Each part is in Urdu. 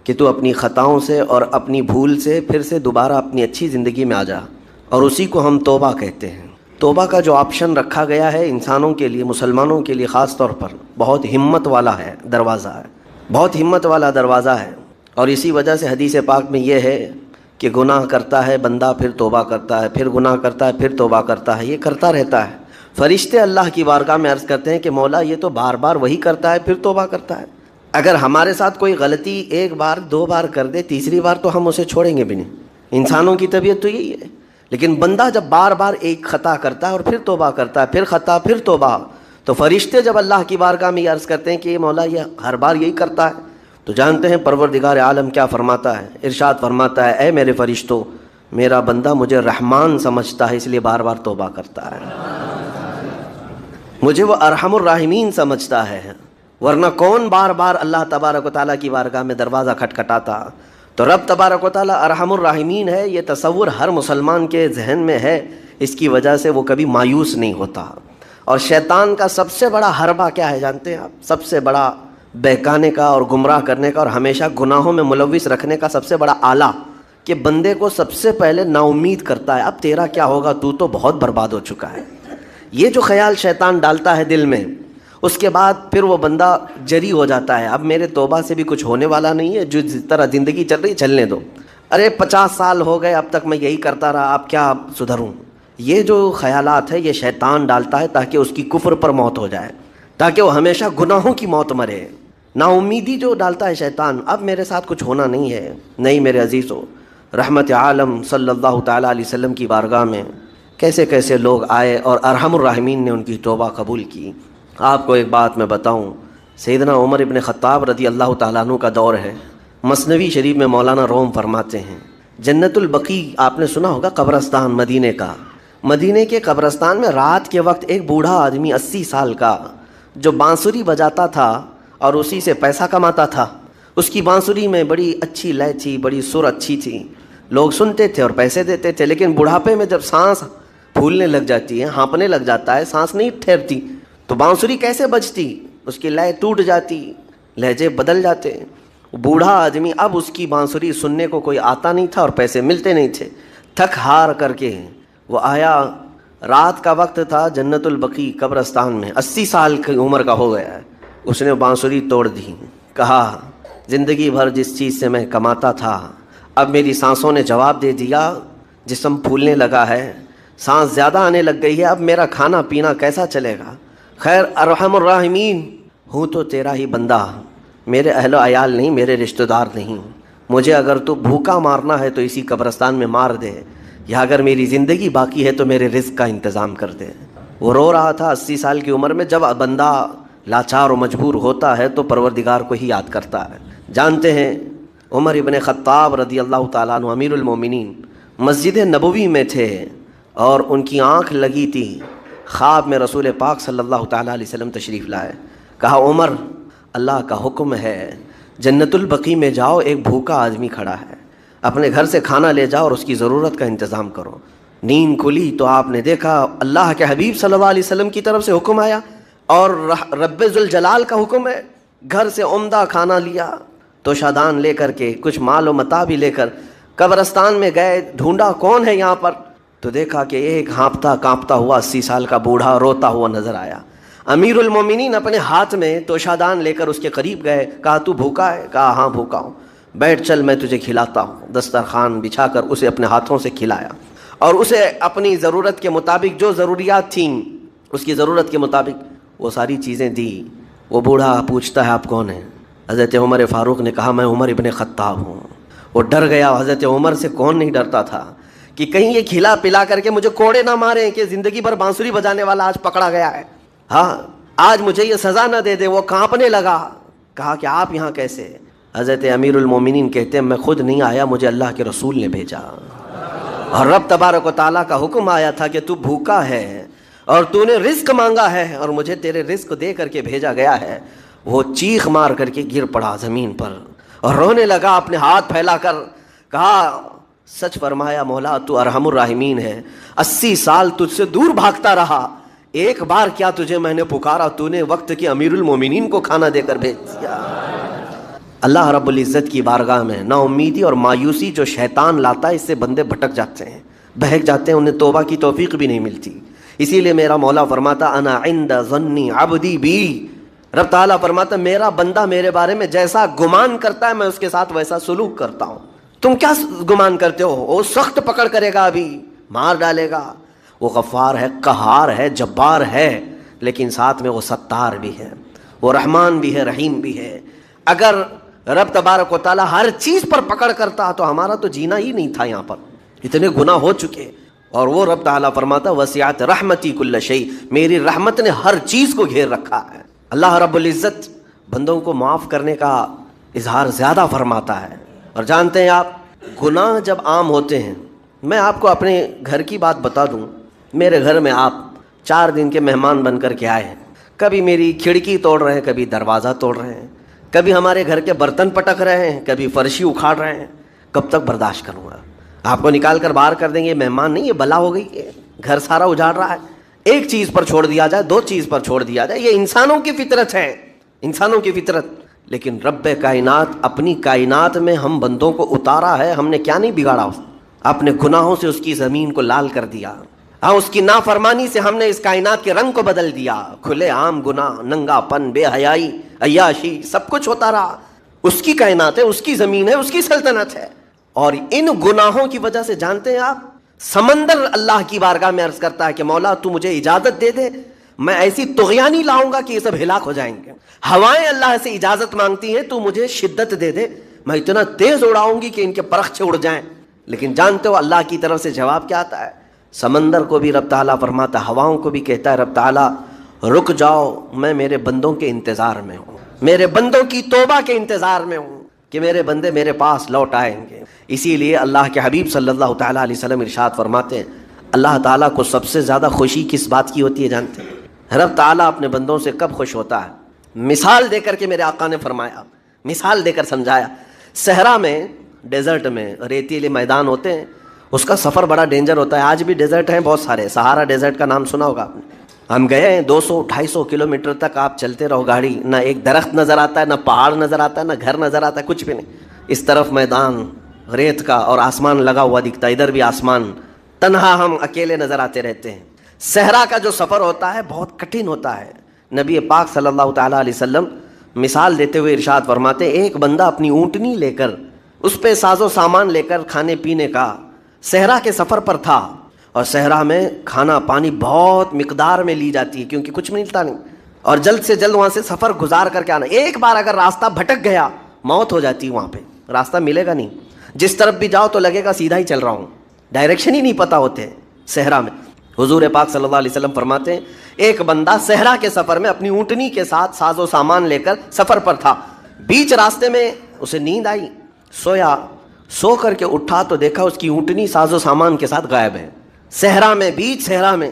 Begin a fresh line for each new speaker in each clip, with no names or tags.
کہ تو اپنی خطاؤں سے اور اپنی بھول سے پھر سے دوبارہ اپنی اچھی زندگی میں آ جا، اور اسی کو ہم توبہ کہتے ہیں۔ توبہ کا جو آپشن رکھا گیا ہے انسانوں کے لیے، مسلمانوں کے لیے خاص طور پر، بہت ہمت والا ہے دروازہ ہے، بہت ہمت والا دروازہ ہے۔ اور اسی وجہ سے حدیث پاک میں یہ ہے کہ گناہ کرتا ہے بندہ، پھر توبہ کرتا ہے، پھر گناہ کرتا ہے، پھر توبہ کرتا ہے، یہ کرتا رہتا ہے۔ فرشتے اللہ کی بارگاہ میں عرض کرتے ہیں کہ مولا یہ تو بار بار وہی کرتا ہے، پھر توبہ کرتا ہے۔ اگر ہمارے ساتھ کوئی غلطی ایک بار دو بار کر دے، تیسری بار تو ہم اسے چھوڑیں گے بھی نہیں۔ انسانوں کی طبیعت تو یہی ہے۔ لیکن بندہ جب بار بار ایک خطا کرتا ہے اور پھر توبہ کرتا ہے، پھر خطا پھر توبہ، تو فرشتے جب اللہ کی بارگاہ میں یہ عرض کرتے ہیں کہ یہ مولا یہ ہر بار یہی کرتا ہے، تو جانتے ہیں پروردگار عالم کیا فرماتا ہے؟ ارشاد فرماتا ہے، اے میرے فرشتوں، میرا بندہ مجھے رحمان سمجھتا ہے اس لیے بار بار توبہ کرتا ہے، مجھے وہ ارحم الراحمین سمجھتا ہے، ورنہ کون بار بار اللہ تبارک و تعالیٰ کی بارگاہ میں دروازہ کھٹکھٹاتا۔ تو رب تبارک و تعالیٰ ارحم الراحمین ہے، یہ تصور ہر مسلمان کے ذہن میں ہے، اس کی وجہ سے وہ کبھی مایوس نہیں ہوتا۔ اور شیطان کا سب سے بڑا حربہ کیا ہے جانتے ہیں آپ؟ سب سے بڑا بہکانے کا اور گمراہ کرنے کا اور ہمیشہ گناہوں میں ملوث رکھنے کا سب سے بڑا آلہ، کہ بندے کو سب سے پہلے نا امید کرتا ہے، اب تیرا کیا ہوگا، تو بہت برباد ہو چکا ہے۔ یہ جو خیال شیطان ڈالتا ہے دل میں، اس کے بعد پھر وہ بندہ جری ہو جاتا ہے، اب میرے توبہ سے بھی کچھ ہونے والا نہیں ہے، جو جس طرح زندگی چل رہی چلنے دو، ارے 50 سال ہو گئے اب تک میں یہی کرتا رہا، اب کیا سدھروں۔ یہ جو خیالات ہے یہ شیطان ڈالتا ہے تاکہ اس کی کفر پر موت ہو جائے، تاکہ وہ ہمیشہ گناہوں کی موت مرے۔ نا امیدی جو ڈالتا ہے شیطان، اب میرے ساتھ کچھ ہونا نہیں ہے۔ نہیں میرے عزیزو، رحمت عالم صلی اللہ تعالیٰ علیہ وسلم کی بارگاہ میں کیسے کیسے لوگ آئے اور ارحم الراحمین نے ان کی توبہ قبول کی۔ آپ کو ایک بات میں بتاؤں، سیدنا عمر ابن خطاب رضی اللہ تعالیٰ عنہ کا دور ہے۔ مثنوی شریف میں مولانا روم فرماتے ہیں، جنت البقیع آپ نے سنا ہوگا، قبرستان مدینے کا، مدینے کے قبرستان میں رات کے وقت ایک بوڑھا آدمی 80 سال کا جو بانسری بجاتا تھا اور اسی سے پیسہ کماتا تھا، اس کی بانسری میں بڑی اچھی لے تھی، بڑی سر اچھی تھی، لوگ سنتے تھے اور پیسے دیتے تھے، لیکن بڑھاپے میں جب سانس پھولنے لگ جاتی ہے، ہانپنے لگ جاتا ہے، سانس نہیں ٹھہرتی، تو بانسری کیسے بجتی؟ اس کی لے ٹوٹ جاتی، لہجے بدل جاتے۔ بوڑھا آدمی، اب اس کی بانسری سننے کو کوئی آتا نہیں تھا اور پیسے ملتے نہیں تھے، تھک ہار کر کے وہ آیا، رات کا وقت تھا، جنت البقیع قبرستان میں، 80 سال کی عمر کا ہو گیا ہے، اس نے بانسری توڑ دی، کہا زندگی بھر جس چیز سے میں کماتا تھا اب میری سانسوں نے جواب دے دیا، جسم پھولنے لگا ہے، سانس زیادہ آنے لگ گئی ہے، اب میرا کھانا پینا کیسا چلے گا؟ خیر ارحم الراحمین، ہوں تو تیرا ہی بندہ، میرے اہل و عیال نہیں، میرے رشتہ دار نہیں، مجھے اگر تو بھوکا مارنا ہے تو اسی قبرستان میں مار دے، یا اگر میری زندگی باقی ہے تو میرے رزق کا انتظام کر دے۔ وہ رو رہا تھا 80 سال کی عمر میں۔ جب بندہ لاچار و مجبور ہوتا ہے تو پروردگار کو ہی یاد کرتا ہے۔ جانتے ہیں عمر ابن خطاب رضی اللہ تعالیٰ عنہ امیر المومنین مسجد نبوی میں تھے اور ان کی آنکھ لگی تھی، خواب میں رسول پاک صلی اللہ تعالیٰ علیہ وسلم تشریف لائے، کہا عمر اللہ کا حکم ہے جنت البقیع میں جاؤ، ایک بھوکا آدمی کھڑا ہے، اپنے گھر سے کھانا لے جاؤ اور اس کی ضرورت کا انتظام کرو۔ نیند کھلی تو آپ نے دیکھا اللہ کے حبیب صلی اللہ علیہ وسلم کی طرف سے حکم آیا اور رب ذوالجلال کا حکم ہے، گھر سے عمدہ کھانا لیا، توشادان لے کر کے کچھ مال و متاع بھی لے کر قبرستان میں گئے، ڈھونڈا کون ہے یہاں پر، تو دیکھا کہ ایک ہانپتا کانپتا ہوا 80 سال کا بوڑھا روتا ہوا نظر آیا۔ امیر المومنین اپنے ہاتھ میں توشادان لے کر اس کے قریب گئے، کہا تو بھوکا ہے؟ کہا ہاں بھوکا ہوں، بیٹھ چل میں تجھے کھلاتا ہوں۔ دسترخوان بچھا کر اسے اپنے ہاتھوں سے کھلایا اور اسے اپنی ضرورت کے مطابق جو ضروریات تھیں اس کی ضرورت کے مطابق وہ ساری چیزیں دی۔ وہ بوڑھا پوچھتا ہے آپ کون ہیں؟ حضرت عمر فاروق نے کہا میں عمر ابن خطاب ہوں۔ وہ ڈر گیا، حضرت عمر سے کون نہیں ڈرتا تھا کہ کہیں یہ کھلا پلا کر کے مجھے کوڑے نہ ماریں کہ زندگی بھر بانسری بجانے والا آج پکڑا گیا ہے، ہاں آج مجھے یہ سزا نہ دے دے۔ وہ کانپنے لگا، کہا کہ آپ یہاں کیسے؟ حضرت امیر المومنین کہتے ہیں میں خود نہیں آیا، مجھے اللہ کے رسول نے بھیجا، اور رب تبارک و تعالیٰ کا حکم آیا تھا کہ تو بھوکا ہے اور تو نے رزق مانگا ہے اور مجھے تیرے رزق دے کر کے بھیجا گیا ہے۔ وہ چیخ مار کر کے گر پڑا زمین پر اور رونے لگا، اپنے ہاتھ پھیلا کر کہا سچ فرمایا مولا تو ارحم الراحمین ہے، 80 سال تجھ سے دور بھاگتا رہا، ایک بار کیا تجھے میں نے پکارا، تو نے وقت کے امیر المومنین کو کھانا دے کر بھیج دیا۔ اللہ رب العزت کی بارگاہ میں نا امیدی اور مایوسی جو شیطان لاتا ہے، اس سے بندے بھٹک جاتے ہیں، بہک جاتے ہیں، انہیں توبہ کی توفیق بھی نہیں ملتی۔ اسی لیے میرا مولا فرماتا انا عند ظن عبدی بی، رب تعالیٰ فرماتا میرا بندہ میرے بارے میں جیسا گمان کرتا ہے میں اس کے ساتھ ویسا سلوک کرتا ہوں۔ تم کیا گمان کرتے ہو؟ وہ سخت پکڑ کرے گا، ابھی مار ڈالے گا، وہ غفار ہے، قہار ہے، جبار ہے، لیکن ساتھ میں وہ ستار بھی ہے، وہ رحمان بھی ہے، رحیم بھی ہے۔ اگر رب تبارک و تعالیٰ ہر چیز پر پکڑ کرتا تو ہمارا تو جینا ہی نہیں تھا، یہاں پر اتنے گناہ ہو چکے۔ اور وہ رب تعالیٰ فرماتا وسعت رحمتی کل شیء، میری رحمت نے ہر چیز کو گھیر رکھا ہے۔ اللہ رب العزت بندوں کو معاف کرنے کا اظہار زیادہ فرماتا ہے۔ اور جانتے ہیں آپ، گناہ جب عام ہوتے ہیں، میں آپ کو اپنے گھر کی بات بتا دوں، میرے گھر میں آپ 4 دن کے مہمان بن کر کے آئے ہیں، کبھی میری کھڑکی توڑ رہے ہیں، کبھی دروازہ توڑ رہے ہیں، کبھی ہمارے گھر کے برتن پٹک رہے ہیں، کبھی فرشی اکھاڑ رہے ہیں، کب تک برداشت کروں گا؟ آپ کو نکال کر باہر کر دیں گے، مہمان نہیں، یہ بلا ہو گئی ہے، گھر سارا اجاڑ رہا ہے، ایک چیز پر چھوڑ دیا جائے، 2 چیز پر چھوڑ دیا جائے، یہ انسانوں کی فطرت ہے، انسانوں کی فطرت۔ لیکن رب کائنات اپنی کائنات میں ہم بندوں کو اتارا ہے، ہم نے کیا نہیں بگاڑا؟ اپنے گناہوں سے اس کی زمین کو لال کر دیا، ہاں اس کی نافرمانی سے ہم نے اس کائنات کے رنگ کو بدل دیا، کھلے عام گناہ، ننگا پن، بے حیائی، عیاشی، سب کچھ ہوتا رہا۔ اس کی کائنات ہے، اس کی زمین ہے، اس کی سلطنت ہے۔ اور ان گناہوں کی وجہ سے جانتے ہیں آپ، سمندر اللہ کی بارگاہ میں عرض کرتا ہے کہ مولا تو مجھے اجازت دے دے، میں ایسی طغیانی لاؤں گا کہ یہ سب ہلاک ہو جائیں گے۔ ہوائیں اللہ سے اجازت مانگتی ہیں، تو مجھے شدت دے دے، میں اتنا تیز اڑاؤں گی کہ ان کے پرخچے اڑ جائیں۔ لیکن جانتے ہو اللہ کی طرف سے جواب کیا آتا ہے؟ سمندر کو بھی رب تعالیٰ فرماتا ہے، ہواؤں کو بھی کہتا ہے رب تعالیٰ رک جاؤ، میں میرے بندوں کے انتظار میں ہوں، میرے بندوں کی توبہ کے انتظار میں ہوں کہ میرے بندے میرے پاس لوٹ آئیں گے۔ اسی لیے اللہ کے حبیب صلی اللہ تعالیٰ علیہ وسلم ارشاد فرماتے ہیں، اللہ تعالیٰ کو سب سے زیادہ خوشی کس بات کی ہوتی ہے جانتے ہیں؟ رب تعالیٰ اپنے بندوں سے کب خوش ہوتا ہے؟ مثال دے کر کے میرے آقا نے فرمایا، مثال دے کر سمجھایا۔ صحرا میں، ڈیزرٹ میں ریتیلے میدان ہوتے ہیں، اس کا سفر بڑا ڈینجر ہوتا ہے۔ آج بھی ڈیزرٹ ہیں بہت سارے، سہارا ڈیزرٹ کا نام سنا ہوگا آپ نے۔ ہم گئے ہیں 200-250 کلومیٹر تک آپ چلتے رہو گاڑی، نہ ایک درخت نظر آتا ہے، نہ پہاڑ نظر آتا ہے، نہ گھر نظر آتا ہے، کچھ بھی نہیں۔ اس طرف میدان ریت کا اور آسمان لگا ہوا دکھتا ہے، ادھر بھی آسمان، تنہا ہم اکیلے نظر آتے رہتے ہیں۔ صحرا کا جو سفر ہوتا ہے بہت کٹھن ہوتا ہے۔ نبی پاک صلی اللہ تعالیٰ علیہ وسلم مثال دیتے ہوئے ارشاد فرماتے، ایک بندہ اپنی اونٹنی لے کر، اس پہ ساز و سامان لے کر کھانے پینے کا صحرا کے سفر پر تھا، اور صحرا میں کھانا پانی بہت مقدار میں لی جاتی ہے کیونکہ کچھ ملتا نہیں، اور جلد سے جلد وہاں سے سفر گزار کر کے آنا۔ ایک بار اگر راستہ بھٹک گیا موت ہو جاتی ہے، وہاں پہ راستہ ملے گا نہیں، جس طرف بھی جاؤ تو لگے گا سیدھا ہی چل رہا ہوں، ڈائریکشن ہی نہیں پتا ہوتے صحرا میں۔ حضور پاک صلی اللہ علیہ وسلم فرماتے ہیں، ایک بندہ صحرا کے سفر میں اپنی اونٹنی کے ساتھ ساز و سامان لے کر سفر پر تھا، بیچ راستے میں اسے نیند آئی، سویا، سو کر کے اٹھا تو دیکھا اس کی اونٹنی ساز و سامان کے ساتھ غائب ہے، صحرا میں، بیچ صحرا میں۔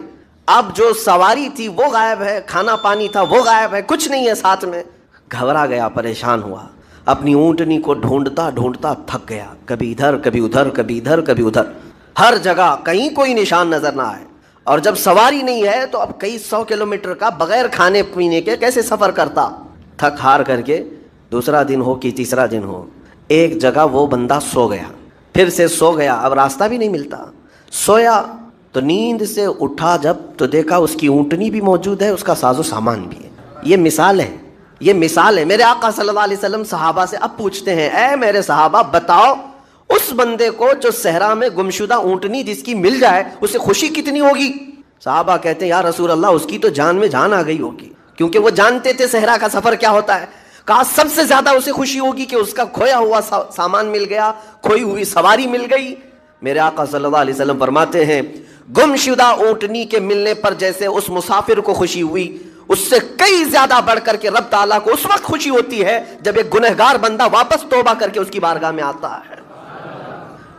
اب جو سواری تھی وہ غائب ہے، کھانا پانی تھا وہ غائب ہے، کچھ نہیں ہے ساتھ میں۔ گھبرا گیا، پریشان ہوا، اپنی اونٹنی کو ڈھونڈتا ڈھونڈتا تھک گیا، کبھی ادھر کبھی ادھر، کبھی ادھر کبھی ادھر، ہر جگہ کہیں کوئی نشان نظر نہ آئے۔ اور جب سواری نہیں ہے تو اب کئی 100 کلومیٹر کا بغیر کھانے پینے کے کیسے سفر کرتا؟ تھک ہار کر کے دوسرا دن ہو کہ تیسرا دن ہو، ایک جگہ وہ بندہ سو گیا، پھر سے سو گیا، اب راستہ بھی نہیں ملتا۔ سویا تو نیند سے اٹھا جب تو دیکھا اس کی اونٹنی بھی موجود ہے، اس کا ساز و سامان بھی ہے۔ یہ مثال ہے، یہ مثال ہے۔ میرے آقا صلی اللہ علیہ وسلم صحابہ سے اب پوچھتے ہیں، اے میرے صحابہ بتاؤ، اس بندے کو جو صحرا میں گمشدہ اونٹنی جس کی مل جائے اسے خوشی کتنی ہوگی؟ صحابہ کہتے ہیں یا رسول اللہ اس کی تو جان میں جان آ گئی ہوگی، کیونکہ وہ جانتے تھے صحرا کا سفر کیا ہوتا ہے۔ کہا سب سے زیادہ اسے خوشی ہوگی کہ اس کا کھویا ہوا سامان مل گیا، کھوئی ہوئی سواری مل گئی۔ میرے آقا صلی اللہ علیہ وسلم فرماتے ہیں، گمشدہ اونٹنی کے ملنے پر جیسے اس مسافر کو خوشی ہوئی، اس سے کئی زیادہ بڑھ کر کے رب تعالیٰ کو اس وقت خوشی ہوتی ہے جب ایک گنہگار بندہ واپس توبہ کر کے اس کی بارگاہ میں آتا ہے۔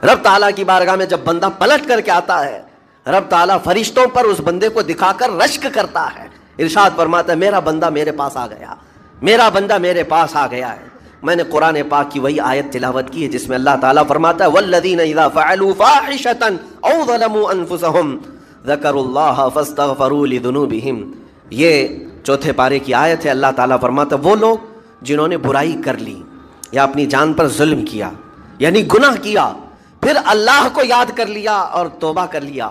رب تعالیٰ کی بارگاہ میں جب بندہ پلٹ کر کے آتا ہے، رب تعالیٰ فرشتوں پر اس بندے کو دکھا کر رشک کرتا ہے، ارشاد فرماتا ہے میرا بندہ میرے پاس آ گیا، میرا بندہ میرے پاس آ گیا ہے۔ میں نے قرآن پاک کی وہی آیت تلاوت کی ہے جس میں اللہ تعالیٰ فرماتا ہے والذین اذا فعلوا فاحشۃ او ظلموا انفسهم ذکروا اللہ فاستغفروا لذنوبہم۔ یہ چوتھے پارے کی آیت ہے۔ اللہ تعالیٰ فرماتا ہے وہ لوگ جنہوں نے برائی کر لی، یا اپنی جان پر ظلم کیا، یعنی گناہ کیا، پھر اللہ کو یاد کر لیا اور توبہ کر لیا،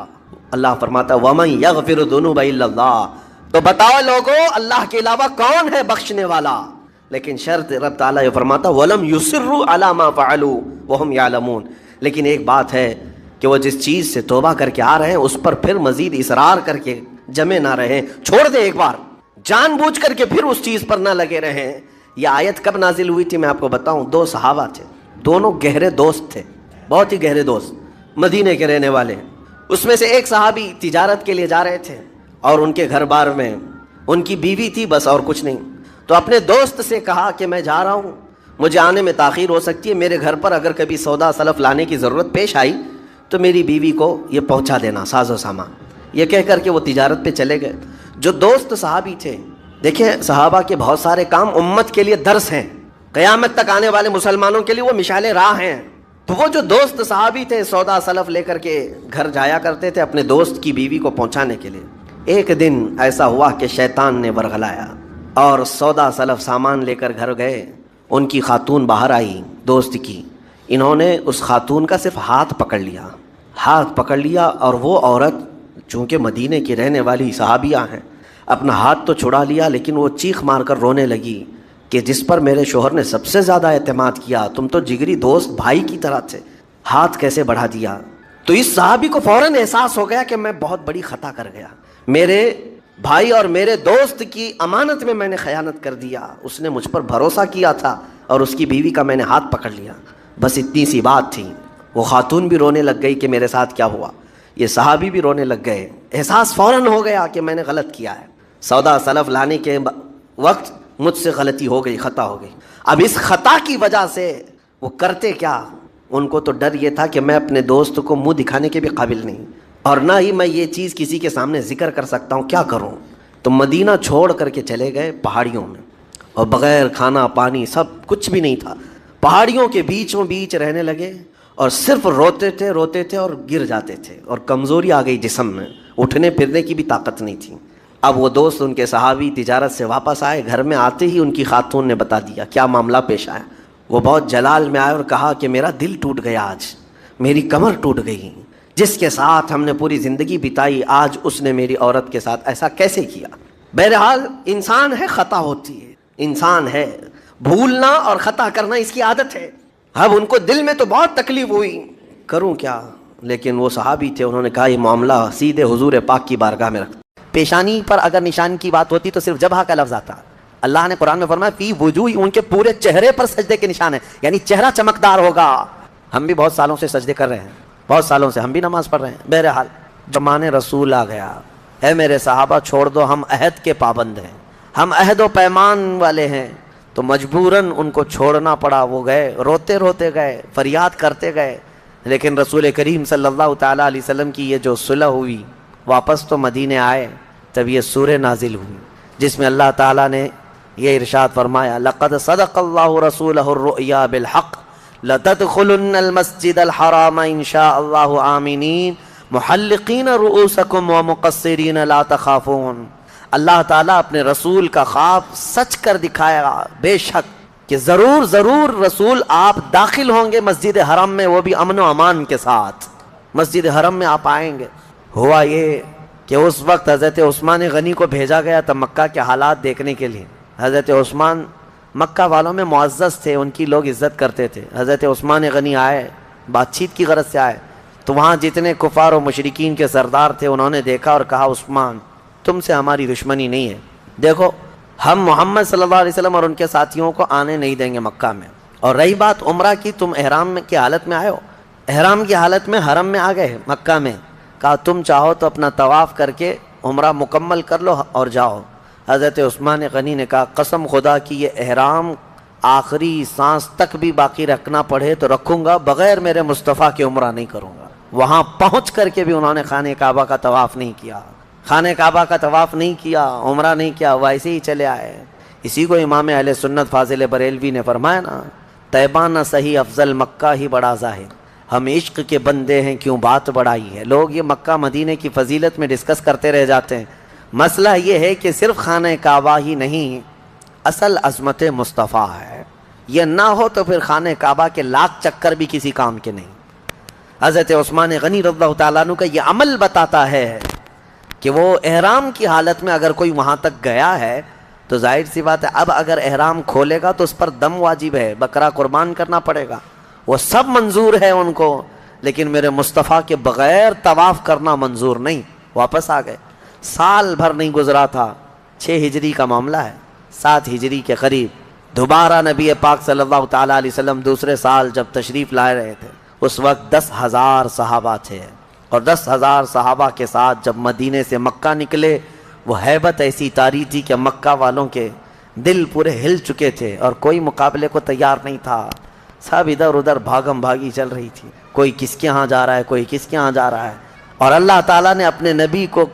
اللہ فرماتا وَمَن يَغْفِرُ الذُّنُوبَ إِلَّا اللَّهُ، تو بتاؤ لوگو اللہ کے علاوہ کون ہے بخشنے والا؟ لیکن شرط رب تعالیٰ یہ فرماتا وَلَمْ يُصِرُّوا عَلَى مَا فَعَلُوا وَهُمْ يَعْلَمُونَ، لیکن ایک بات ہے کہ وہ جس چیز سے توبہ کر کے آ رہے ہیں اس پر پھر مزید اصرار کر کے جمے نہ رہیں، چھوڑ دیں ایک بار، جان بوجھ کر کے پھر اس چیز پر نہ لگے رہیں۔ یہ آیت کب نازل ہوئی تھی میں آپ کو بتاؤں، دو صحابہ تھے، دونوں گہرے دوست تھے، بہت ہی گہرے دوست، مدینے کے رہنے والے۔ اس میں سے ایک صحابی تجارت کے لیے جا رہے تھے اور ان کے گھر بار میں ان کی بیوی تھی بس، اور کچھ نہیں، تو اپنے دوست سے کہا کہ میں جا رہا ہوں، مجھے آنے میں تاخیر ہو سکتی ہے، میرے گھر پر اگر کبھی سودا سلف لانے کی ضرورت پیش آئی تو میری بیوی کو یہ پہنچا دینا ساز و سامان۔ یہ کہہ کر کے وہ تجارت پہ چلے گئے۔ جو دوست صحابی تھے، دیکھیں صحابہ کے بہت سارے کام امت کے لیے درس ہیں، قیامت تک آنے والے مسلمانوں کے لیے وہ مشعل راہ ہیں۔ تو وہ جو دوست صحابی تھے سودا سلف لے کر کے گھر جایا کرتے تھے اپنے دوست کی بیوی کو پہنچانے کے لیے۔ ایک دن ایسا ہوا کہ شیطان نے ورغلایا اور سودا سلف سامان لے کر گھر گئے۔ ان کی خاتون باہر آئی دوست کی، انہوں نے اس خاتون کا صرف ہاتھ پکڑ لیا اور وہ عورت چونکہ مدینے کی رہنے والی صحابیہ ہیں، اپنا ہاتھ تو چھڑا لیا لیکن وہ چیخ مار کر رونے لگی کہ جس پر میرے شوہر نے سب سے زیادہ اعتماد کیا، تم تو جگری دوست بھائی کی طرح تھے، ہاتھ کیسے بڑھا دیا؟ تو اس صحابی کو فوراً احساس ہو گیا کہ میں بہت بڑی خطا کر گیا، میرے بھائی اور میرے دوست کی امانت میں نے خیانت کر دیا، اس نے مجھ پر بھروسہ کیا تھا اور اس کی بیوی کا میں نے ہاتھ پکڑ لیا، بس اتنی سی بات تھی۔ وہ خاتون بھی رونے لگ گئی کہ میرے ساتھ کیا ہوا، یہ صحابی بھی رونے لگ گئے، احساس فوراً ہو گیا کہ میں نے غلط کیا ہے، سودا سلف لانے کے وقت مجھ سے غلطی ہو گئی، خطا ہو گئی۔ اب اس خطا کی وجہ سے وہ کرتے کیا، ان کو تو ڈر یہ تھا کہ میں اپنے دوست کو منہ دکھانے کے بھی قابل نہیں، اور نہ ہی میں یہ چیز کسی کے سامنے ذکر کر سکتا ہوں، کیا کروں؟ تو مدینہ چھوڑ کر کے چلے گئے پہاڑیوں میں، اور بغیر کھانا پانی سب کچھ بھی نہیں تھا، پہاڑیوں کے بیچوں بیچ رہنے لگے، اور صرف روتے تھے اور گر جاتے تھے، اور کمزوری آ گئی جسم میں، اٹھنے پھرنے کی بھی طاقت نہیں تھی۔ اب وہ دوست ان کے صحابی تجارت سے واپس آئے، گھر میں آتے ہی ان کی خاتون نے بتا دیا کیا معاملہ پیش آیا۔ وہ بہت جلال میں آئے اور کہا کہ میرا دل ٹوٹ گیا، آج میری کمر ٹوٹ گئی، جس کے ساتھ ہم نے پوری زندگی بتائی آج اس نے میری عورت کے ساتھ ایسا کیسے کیا؟ بہرحال انسان ہے، خطا ہوتی ہے، انسان ہے، بھولنا اور خطا کرنا اس کی عادت ہے۔ اب ان کو دل میں تو بہت تکلیف ہوئی، کروں کیا؟ لیکن وہ صحابی تھے، انہوں نے کہا یہ معاملہ سیدھے حضور پاک کی بارگاہ میں رکھ۔ پیشانی پر اگر نشان کی بات ہوتی تو صرف جبہہ کا لفظ آتا، اللہ نے قرآن میں فرمایا فی وجوہ، ان کے پورے چہرے پر سجدے کے نشان ہیں، یعنی چہرہ چمکدار ہوگا۔ ہم بھی بہت سالوں سے سجدے کر رہے ہیں، بہت سالوں سے ہم بھی نماز پڑھ رہے ہیں، بہرحال زمانے رسول آ گیا، اے میرے صحابہ چھوڑ دو، ہم عہد کے پابند ہیں، ہم عہد و پیمان والے ہیں، تو مجبوراً ان کو چھوڑنا پڑا۔ وہ گئے، روتے گئے، فریاد کرتے گئے، لیکن رسول کریم صلی اللہ تعالیٰ علیہ وسلم کی یہ جو صلح ہوئی، واپس تو مدینے آئے، تب یہ سورہ نازل ہوئی جس میں اللہ تعالیٰ نے یہ ارشاد فرمایا لقد صدق اللہ رسولہ الرؤیا بالحق لتدخلن المسجد الحرام ان شاء اللہ آمنین محلقین رؤوسکم ومقصرین لا تخافون۔ اللہ تعالیٰ اپنے رسول کا خواب سچ کر دکھایا گا، بے شک کہ ضرور رسول آپ داخل ہوں گے مسجد حرم میں، وہ بھی امن و امان کے ساتھ مسجد حرم میں آپ آئیں گے۔ ہوا یہ کہ اس وقت حضرت عثمان غنی کو بھیجا گیا تھا مکہ کے حالات دیکھنے کے لیے۔ حضرت عثمان مکہ والوں میں معزز تھے، ان کی لوگ عزت کرتے تھے۔ حضرت عثمان غنی آئے، بات چیت کی غرض سے آئے، تو وہاں جتنے کفار و مشرکین کے سردار تھے انہوں نے دیکھا اور کہا عثمان تم سے ہماری دشمنی نہیں ہے، دیکھو ہم محمد صلی اللہ علیہ وسلم اور ان کے ساتھیوں کو آنے نہیں دیں گے مکہ میں، اور رہی بات عمرہ کی، تم احرام کی حالت میں آئے ہو، احرام کی حالت میں حرم میں آ گئے مکہ میں، کہا تم چاہو تو اپنا طواف کر کے عمرہ مکمل کر لو اور جاؤ۔ حضرت عثمان غنی نے کہا قسم خدا کی یہ احرام آخری سانس تک بھی باقی رکھنا پڑے تو رکھوں گا، بغیر میرے مصطفیٰ کے عمرہ نہیں کروں گا۔ وہاں پہنچ کر کے بھی انہوں نے خانہ کعبہ کا طواف نہیں کیا، خانہ کعبہ کا طواف نہیں کیا، عمرہ نہیں کیا، ویسے ہی چلے آئے۔ اسی کو امام اہل سنت فاضل بریلوی نے فرمایا نا، طیبہ نہ صحیح افضل مکہ ہی بڑا ظاہر، ہم عشق کے بندے ہیں کیوں بات بڑائی ہے۔ لوگ یہ مکہ مدینے کی فضیلت میں ڈسکس کرتے رہ جاتے ہیں، مسئلہ یہ ہے کہ صرف خانہ کعبہ ہی نہیں، اصل عظمت مصطفیٰ ہے۔ یہ نہ ہو تو پھر خانہ کعبہ کے لاکھ چکر بھی کسی کام کے نہیں۔ حضرت عثمان غنی رضی اللہ تعالیٰ عنہ کا یہ عمل بتاتا ہے کہ وہ احرام کی حالت میں اگر کوئی وہاں تک گیا ہے تو ظاہر سی بات ہے اب اگر احرام کھولے گا تو اس پر دم واجب ہے، بکرا قربان کرنا پڑے گا، وہ سب منظور ہے ان کو، لیکن میرے مصطفیٰ کے بغیر طواف کرنا منظور نہیں۔ واپس آ گئے، سال بھر نہیں گزرا تھا، 6 ہجری کا معاملہ ہے، 7 ہجری کے قریب دوبارہ نبی پاک صلی اللہ تعالیٰ علیہ وسلم دوسرے سال جب تشریف لائے رہے تھے، اس وقت 10,000 صحابہ تھے، اور 10,000 صحابہ کے ساتھ جب مدینے سے مکہ نکلے، وہ ہیبت ایسی طاری تھی کہ مکہ والوں کے دل پورے ہل چکے تھے اور کوئی مقابلے کو تیار نہیں تھا، سب ادھر ادھر بھاگم بھاگی چل رہی تھی، کوئی کس کے ہاں جا رہا ہے، کوئی کس کے ہاں جا رہا ہے، اور اللہ تعالیٰ نے اپنے نبی کو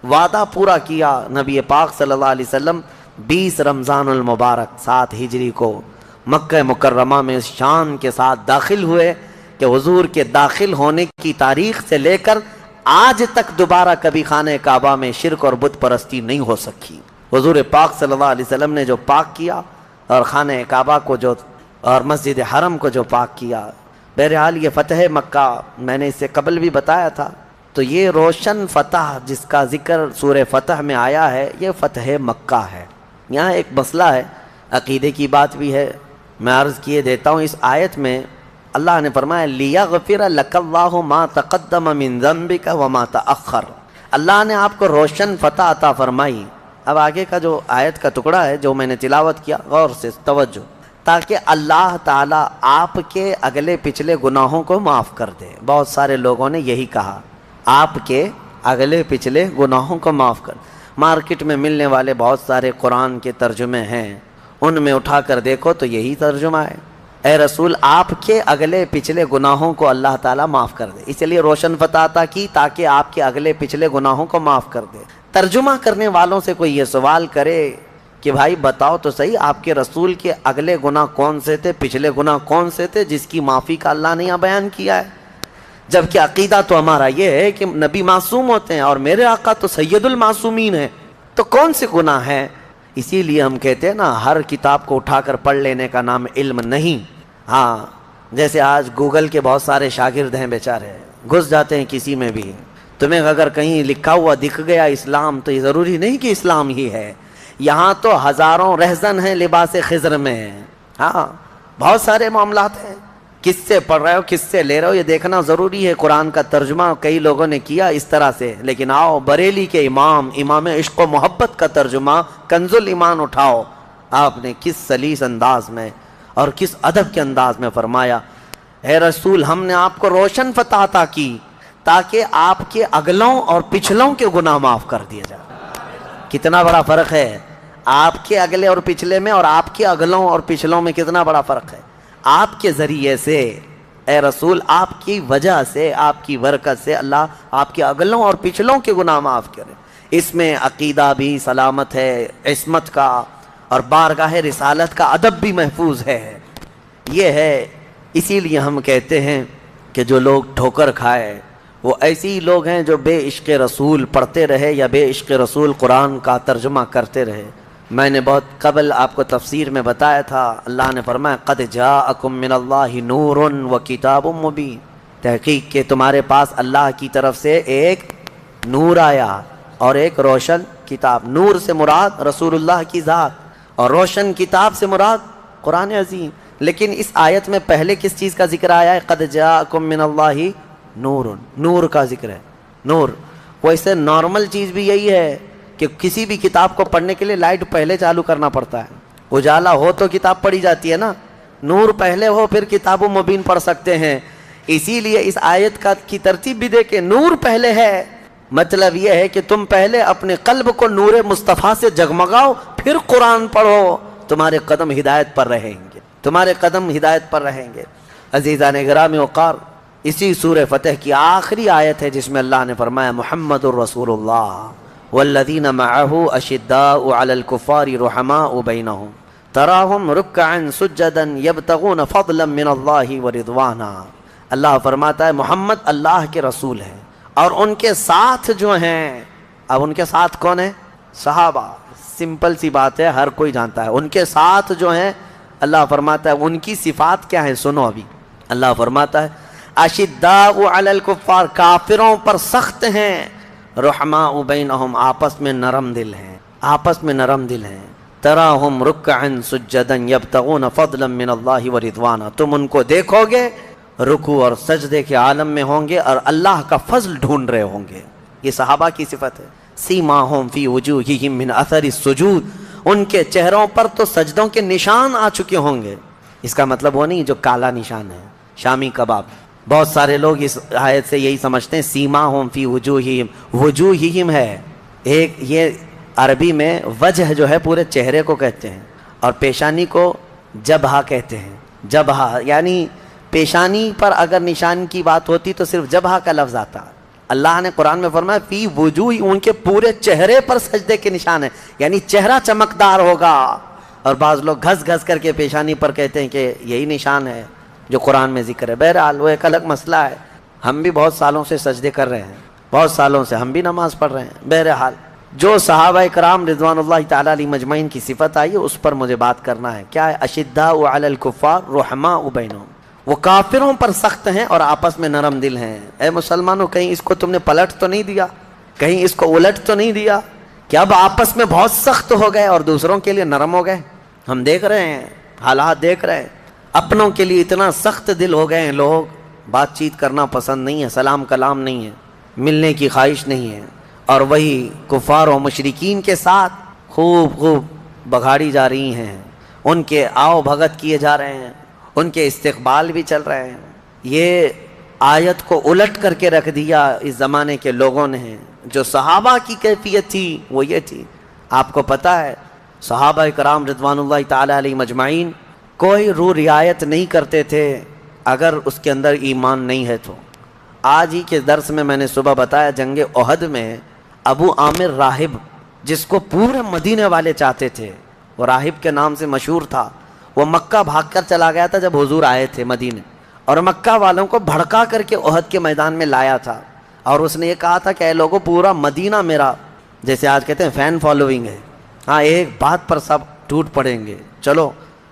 وعدہ پورا کیا۔ نبی پاک صلی اللہ علیہ وسلم 20 رمضان المبارک 7 ہجری کو مکہ مکرمہ میں اس شان کے ساتھ داخل ہوئے کہ حضور کے داخل ہونے کی تاریخ سے لے کر آج تک دوبارہ کبھی خانہ کعبہ میں شرک اور بت پرستی نہیں ہو سکی۔ حضور پاک صلی اللہ علیہ وسلم نے جو پاک کیا اور خانہ کعبہ کو جو اور مسجد حرم کو جو پاک کیا، بہرحال یہ فتح مکہ میں نے اس سے قبل بھی بتایا تھا، تو یہ روشن فتح جس کا ذکر سورہ فتح میں آیا ہے یہ فتح مکہ ہے۔ یہاں ایک مسئلہ ہے، عقیدے کی بات بھی ہے، میں عرض کیے دیتا ہوں۔ اس آیت میں اللہ نے فرمایا لِيَغْفِرَ لَكَ اللَّهُ مَا تَقَدَّمَ مِن ذَنبِكَ وَمَا تَأَخَّرَ، اللہ نے آپ کو روشن فتح عطا فرمائی۔ اب آگے کا جو آیت کا ٹکڑا ہے جو میں نے تلاوت کیا، غور سے توجہ، تاکہ اللہ تعالیٰ آپ کے اگلے پچھلے گناہوں کو معاف کر دے۔ بہت سارے لوگوں نے یہی کہا، آپ کے اگلے پچھلے گناہوں کو معاف کر۔ مارکیٹ میں ملنے والے بہت سارے قرآن کے ترجمے ہیں، ان میں اٹھا کر دیکھو تو یہی ترجمہ ہے، اے رسول آپ کے اگلے پچھلے گناہوں کو اللہ تعالیٰ معاف کر دے۔ اس لیے روشن فتح عطا کی تاکہ آپ کے اگلے پچھلے گناہوں کو معاف کر دے۔ ترجمہ کرنے والوں سے کوئی یہ سوال کرے کہ بھائی بتاؤ تو صحیح آپ کے رسول کے اگلے گناہ کون سے تھے، پچھلے گناہ کون سے تھے جس کی معافی کا اللہ نے یہاں بیان کیا ہے؟ جبکہ عقیدہ تو ہمارا یہ ہے کہ نبی معصوم ہوتے ہیں اور میرے آقا تو سید المعصومین ہیں، تو کون سے گناہ ہیں؟ اسی لیے ہم کہتے ہیں نا، ہر کتاب کو اٹھا کر پڑھ لینے کا نام علم نہیں۔ ہاں، جیسے آج گوگل کے بہت سارے شاگرد ہیں بیچارے، گھس جاتے ہیں کسی میں بھی، تمہیں اگر کہیں لکھا ہوا دکھ گیا اسلام تو یہ ضروری نہیں کہ اسلام ہی ہے، یہاں تو ہزاروں رہزن ہیں لباس خضر میں۔ ہاں، بہت سارے معاملات ہیں، کس سے پڑھ رہے ہو کس سے لے رہے ہو یہ دیکھنا ضروری ہے۔ قرآن کا ترجمہ کئی لوگوں نے کیا اس طرح سے، لیکن آؤ بریلی کے امام عشق و محبت کا ترجمہ کنز الایمان اٹھاؤ، آپ نے کس سلیس انداز میں اور کس ادب کے انداز میں فرمایا، اے رسول ہم نے آپ کو روشن فتح عطا کی تاکہ آپ کے اگلوں اور پچھلوں کے گناہ معاف کر دیے جائے۔ کتنا بڑا فرق ہے آپ کے اگلے اور پچھلے میں اور آپ کے اگلوں اور پچھلوں میں، کتنا بڑا فرق ہے۔ آپ کے ذریعے سے اے رسول، آپ کی وجہ سے، آپ کی برکت سے اللہ آپ کے اگلوں اور پچھلوں کے گناہ معاف کرے۔ اس میں عقیدہ بھی سلامت ہے، عصمت کا اور بارگاہ رسالت کا ادب بھی محفوظ ہے۔ یہ ہے، اسی لیے ہم کہتے ہیں کہ جو لوگ ٹھوکر کھائے وہ ایسے ہی لوگ ہیں جو بے عشق رسول پڑھتے رہے یا بے عشق رسول قرآن کا ترجمہ کرتے رہے۔ میں نے بہت قبل آپ کو تفسیر میں بتایا تھا، اللہ نے فرمایا قد جاءکم من اللہ نور و کتاب مبین، تحقیق کہ تمہارے پاس اللہ کی طرف سے ایک نور آیا اور ایک روشن کتاب۔ نور سے مراد رسول اللہ کی ذات اور روشن کتاب سے مراد قرآن عظیم۔ لیکن اس آیت میں پہلے کس چیز کا ذکر آیا ہے؟ قد جاءکم من اللہ نور، نور کا ذکر ہے۔ نور ویسے نارمل چیز بھی یہی ہے کہ کسی بھی کتاب کو پڑھنے کے لیے لائٹ پہلے چالو کرنا پڑتا ہے، اجالا ہو تو کتاب پڑھی جاتی ہے نا، نور پہلے ہو پھر کتاب و مبین پڑھ سکتے ہیں۔ اسی لیے اس آیت کی ترتیب بھی دیکھیں، نور پہلے ہے، مطلب یہ ہے کہ تم پہلے اپنے قلب کو نور مصطفیٰ سے جگمگاؤ پھر قرآن پڑھو، تمہارے قدم ہدایت پر رہیں گے، تمہارے قدم ہدایت پر رہیں گے۔ عزیزان گرامی وقار، اسی سورہ فتح کی آخری آیت ہے جس میں اللہ نے فرمایا محمد الرسول اللہ والذین معه اشداء علی الکفار رحماء بینہم تراہم رکعا سجدا یبتغون فضلا من اللہ ورضوانا۔ اللہ فرماتا ہے محمد اللہ کے رسول ہیں اور ان کے ساتھ جو ہیں، اب ان کے ساتھ کون ہیں؟ صحابہ، سمپل سی بات ہے، ہر کوئی جانتا ہے۔ ان کے ساتھ جو ہیں اللہ فرماتا ہے ان کی صفات کیا ہیں، سنو ابھی. اللہ فرماتا ہے اشداء علی الکفار، کافروں پر سخت ہیں، رحماء بینہم، آپس میں نرم دل ہیں، آپس میں نرم دل ہیں. تراہم رکعا سجدا یبتغون فضلا من اللہ ورضوانا، تم ان کو دیکھو گے رکوع اور سجدے کے عالم میں ہوں گے اور اللہ کا فضل ڈھونڈ رہے ہوں گے. یہ صحابہ کی صفت ہے. سیماہم فی وجوہہم من اثر السجود، ان کے چہروں پر تو سجدوں کے نشان آ چکے ہوں گے. اس کا مطلب وہ نہیں جو کالا نشان ہے شامی کباب. بہت سارے لوگ اس آیت سے یہی سمجھتے ہیں سیماہم فی وجوہہم، وجوہہم ہے ایک، یہ عربی میں وجہ جو ہے پورے چہرے کو کہتے ہیں اور پیشانی کو جبہہ کہتے ہیں. جبہہ یعنی پیشانی پر اگر نشان کی بات ہوتی تو صرف جبہہ کا لفظ آتا. اللہ نے قرآن میں فرمایا فی وجوہ، ان کے پورے چہرے پر سجدے کے نشان ہیں، یعنی چہرہ چمکدار ہوگا. اور بعض لوگ گھس گھس کر کے پیشانی پر کہتے ہیں کہ یہی نشان ہے جو قرآن میں ذکر ہے. بہرحال وہ ایک الگ مسئلہ ہے. ہم بھی بہت سالوں سے سجدے کر رہے ہیں، بہت سالوں سے ہم بھی نماز پڑھ رہے ہیں. بہرحال جو صحابہ کرام رضوان اللہ تعالیٰ علیہ مجمعین کی صفت آئی ہے اس پر مجھے بات کرنا ہے. کیا ہے؟ اشداء علی الکفار رحماء بینہم، وہ کافروں پر سخت ہیں اور آپس میں نرم دل ہیں. اے مسلمانوں، کہیں اس کو تم نے پلٹ تو نہیں دیا، کہیں اس کو الٹ تو نہیں دیا کہ اب آپس میں بہت سخت ہو گئے اور دوسروں کے لیے نرم ہو گئے؟ ہم دیکھ رہے ہیں، حالات دیکھ رہے ہیں. اپنوں کے لیے اتنا سخت دل ہو گئے ہیں لوگ، بات چیت کرنا پسند نہیں ہے، سلام کلام نہیں ہے، ملنے کی خواہش نہیں ہے. اور وہی کفار و مشرکین کے ساتھ خوب بگاڑی جا رہی ہیں، ان کے آؤ بھگت کیے جا رہے ہیں، ان کے استقبال بھی چل رہے ہیں. یہ آیت کو الٹ کر کے رکھ دیا اس زمانے کے لوگوں نے. جو صحابہ کی کیفیت تھی وہ یہ تھی. آپ کو پتہ ہے صحابہ کرام رضوان اللہ تعالی علیہ مجمعین کوئی رعایت نہیں کرتے تھے اگر اس کے اندر ایمان نہیں ہے تو. آج ہی کے درس میں نے صبح بتایا جنگ احد میں ابو عامر راہب، جس کو پورے مدینے والے چاہتے تھے، وہ راہب کے نام سے مشہور تھا. وہ مکہ بھاگ کر چلا گیا تھا جب حضور آئے تھے مدینے، اور مکہ والوں کو بھڑکا کر کے احد کے میدان میں لایا تھا. اور اس نے یہ کہا تھا کہ اے لوگوں، پورا مدینہ میرا، جیسے آج کہتے ہیں فین فالوئنگ ہے، ہاں ایک بات پر سب ٹوٹ پڑیں گے. چلو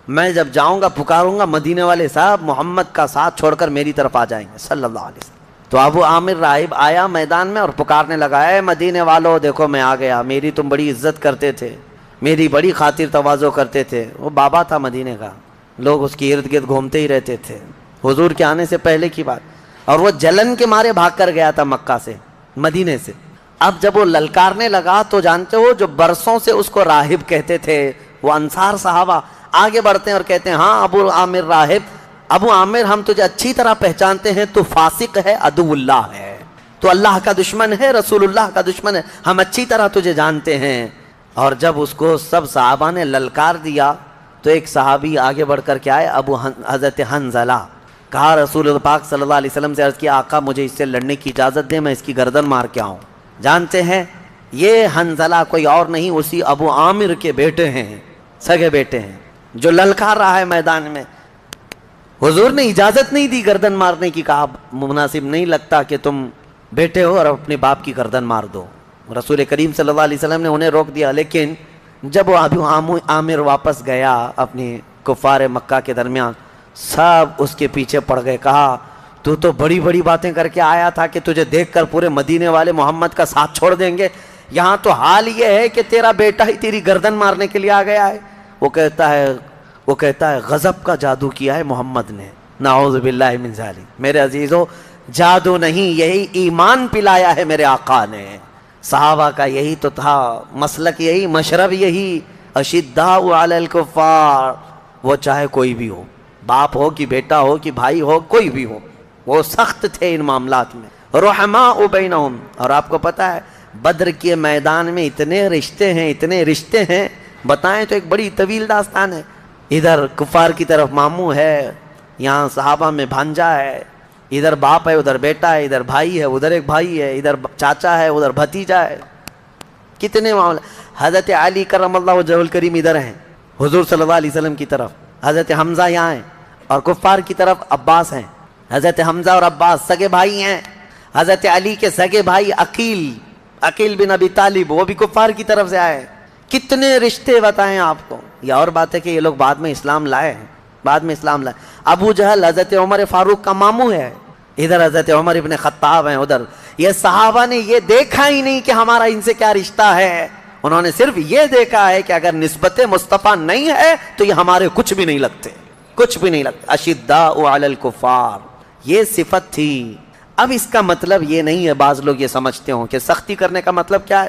میں جب جاؤں گا پکاروں گا مدینے والے صاحب محمد کا ساتھ چھوڑ کر میری طرف آ جائیں گے صلی اللہ علیہ وسلم. تو ابو عامر راہب آیا میدان میں اور پکارنے لگا، اے مدینے والو دیکھو میں آ گیا، میری تم بڑی عزت کرتے تھے، میری بڑی خاطر تواضع کرتے تھے. وہ بابا تھا مدینے کا، لوگ اس کی ارد گرد گھومتے ہی رہتے تھے حضور کے آنے سے پہلے کی بات. اور وہ جلن کے مارے بھاگ کر گیا تھا مکہ سے، مدینے سے. اب جب وہ للکارنے لگا تو جانتے ہو جو برسوں سے اس کو راہب کہتے تھے وہ انصار صحابہ آگے بڑھتے ہیں اور کہتے ہیں ہاں ابو عامر راہب، ابو عامر ہم تجھے اچھی طرح پہچانتے ہیں، تو فاسق ہے، عدو اللہ ہے، تو اللہ کا دشمن ہے، رسول اللہ کا دشمن ہے، ہم اچھی طرح تجھے جانتے ہیں. اور جب اس کو سب صحابہ نے للکار دیا تو ایک صحابی آگے بڑھ کر کے آئے، حضرت حنظلہ، کہا رسول پاک صلی اللہ علیہ وسلم سے عرض کیا آقا مجھے اس سے لڑنے کی اجازت دیں، میں اس کی گردن مار کے آؤں. جانتے ہیں یہ حنظلہ کوئی اور نہیں اسی ابو عامر کے بیٹے ہیں، سگے بیٹے ہیں، جو للکار رہا ہے میدان میں. حضور نے اجازت نہیں دی گردن مارنے کی، کہا مناسب نہیں لگتا کہ تم بیٹے ہو اور اپنے باپ کی گردن مار دو. رسول کریم صلی اللہ علیہ وسلم نے انہیں روک دیا. لیکن جب وہ ابو عامر واپس گیا اپنی کفار مکہ کے درمیان، سب اس کے پیچھے پڑ گئے. کہا تو بڑی بڑی باتیں کر کے آیا تھا کہ تجھے دیکھ کر پورے مدینے والے محمد کا ساتھ چھوڑ دیں گے، یہاں تو حال یہ ہے کہ تیرا بیٹا ہی تیری گردن مارنے کے لیے آ گیا ہے. وہ کہتا ہے غضب کا جادو کیا ہے محمد نے، نعوذ باللہ من ذالک. میرے عزیزو، جادو نہیں، یہی ایمان پلایا ہے میرے آقا نے. صحابہ کا یہی تو تھا مسلک، یہی مشرب، یہی اشداء علی الکفار. وہ چاہے کوئی بھی ہو، باپ ہو کہ بیٹا ہو کہ بھائی ہو، کوئی بھی ہو، وہ سخت تھے ان معاملات میں. رحماء بینہم. اور آپ کو پتہ ہے بدر کے میدان میں اتنے رشتے ہیں بتائیں تو ایک بڑی طویل داستان ہے. ادھر کفار کی طرف ماموں ہے، یہاں صحابہ میں بھانجا ہے، ادھر باپ ہے، ادھر بیٹا ہے، ادھر بھائی ہے، ادھر ایک بھائی ہے، ادھر چاچا ہے، ادھر بھتیجا ہے. کتنے معاملے. حضرت علی کرم اللہ وجہہ الکریم ادھر ہیں حضور صلی اللہ علیہ وسلم کی طرف، حضرت حمزہ یہاں ہیں، اور کفار کی طرف عباس ہیں. حضرت حمزہ اور عباس سگے بھائی ہیں. حضرت علی کے سگے بھائی عقیل بن ابی طالب، وہ بھی کفار کی طرف سے آئے. کتنے رشتے بتائیں آپ کو. یہ اور بات ہے کہ یہ لوگ بعد میں اسلام لائے ہیں, بعد میں اسلام لائے. ابو جہل حضرت عمر فاروق کا ماموں ہے, ادھر حضرت عمر ابن خطاب ہیں ادھر. یہ صحابہ نے یہ دیکھا ہی نہیں کہ ہمارا ان سے کیا رشتہ ہے, انہوں نے صرف یہ دیکھا ہے کہ اگر نسبت مصطفیٰ نہیں ہے تو یہ ہمارے کچھ بھی نہیں لگتے, کچھ بھی نہیں لگتے. اشداء علی الکفار, یہ صفت تھی. اب اس کا مطلب یہ نہیں ہے, بعض لوگ یہ سمجھتے ہوں کہ سختی کرنے کا مطلب کیا ہے.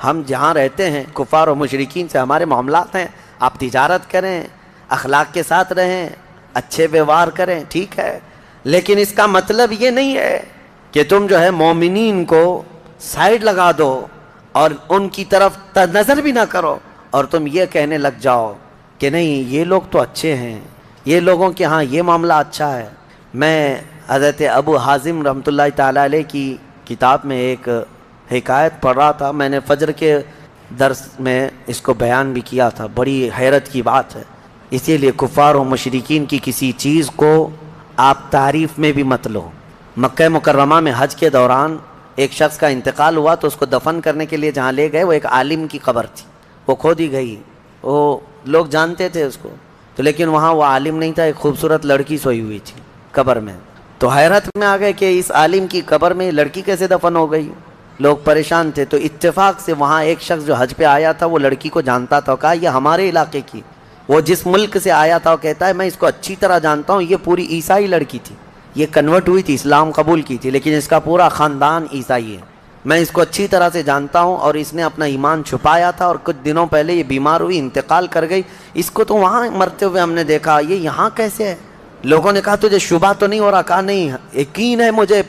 ہم جہاں رہتے ہیں کفار و مشرکین سے ہمارے معاملات ہیں, آپ تجارت کریں, اخلاق کے ساتھ رہیں, اچھے ویوہار کریں, ٹھیک ہے, لیکن اس کا مطلب یہ نہیں ہے کہ تم جو ہے مومنین کو سائیڈ لگا دو اور ان کی طرف نظر بھی نہ کرو اور تم یہ کہنے لگ جاؤ کہ نہیں یہ لوگ تو اچھے ہیں, یہ لوگوں کے ہاں یہ معاملہ اچھا ہے. میں حضرت ابو حازم رحمۃ اللہ تعالیٰ علیہ کی کتاب میں ایک حکایت پڑھ رہا تھا, میں نے فجر کے درس میں اس کو بیان بھی کیا تھا. بڑی حیرت کی بات ہے, اسی لیے کفار و مشرکین کی کسی چیز کو آپ تعریف میں بھی مت لو. مکہ مکرمہ میں حج کے دوران ایک شخص کا انتقال ہوا تو اس کو دفن کرنے کے لیے جہاں لے گئے وہ ایک عالم کی قبر تھی, وہ کھودی گئی, وہ لوگ جانتے تھے اس کو, تو لیکن وہاں وہ عالم نہیں تھا, ایک خوبصورت لڑکی سوئی ہوئی تھی قبر میں. تو حیرت میں آ گئے کہ اس عالم کی قبر میں لڑکی کیسے دفن ہو گئی, لوگ پریشان تھے. تو اتفاق سے وہاں ایک شخص جو حج پہ آیا تھا وہ لڑکی کو جانتا تھا, کہا یہ ہمارے علاقے کی, وہ جس ملک سے آیا تھا وہ کہتا ہے میں اس کو اچھی طرح جانتا ہوں, یہ پوری عیسائی لڑکی تھی, یہ کنورٹ ہوئی تھی, اسلام قبول کی تھی, لیکن اس کا پورا خاندان عیسائی ہے, میں اس کو اچھی طرح سے جانتا ہوں, اور اس نے اپنا ایمان چھپایا تھا اور کچھ دنوں پہلے یہ بیمار ہوئی, انتقال کر گئی, اس کو تو وہاں مرتے ہوئے ہم نے دیکھا, یہ یہاں کیسے ہے. لوگوں نے کہا تجھے شبہ تو نہیں ہو رہا, کہا نہیں یقین ہے مجھے,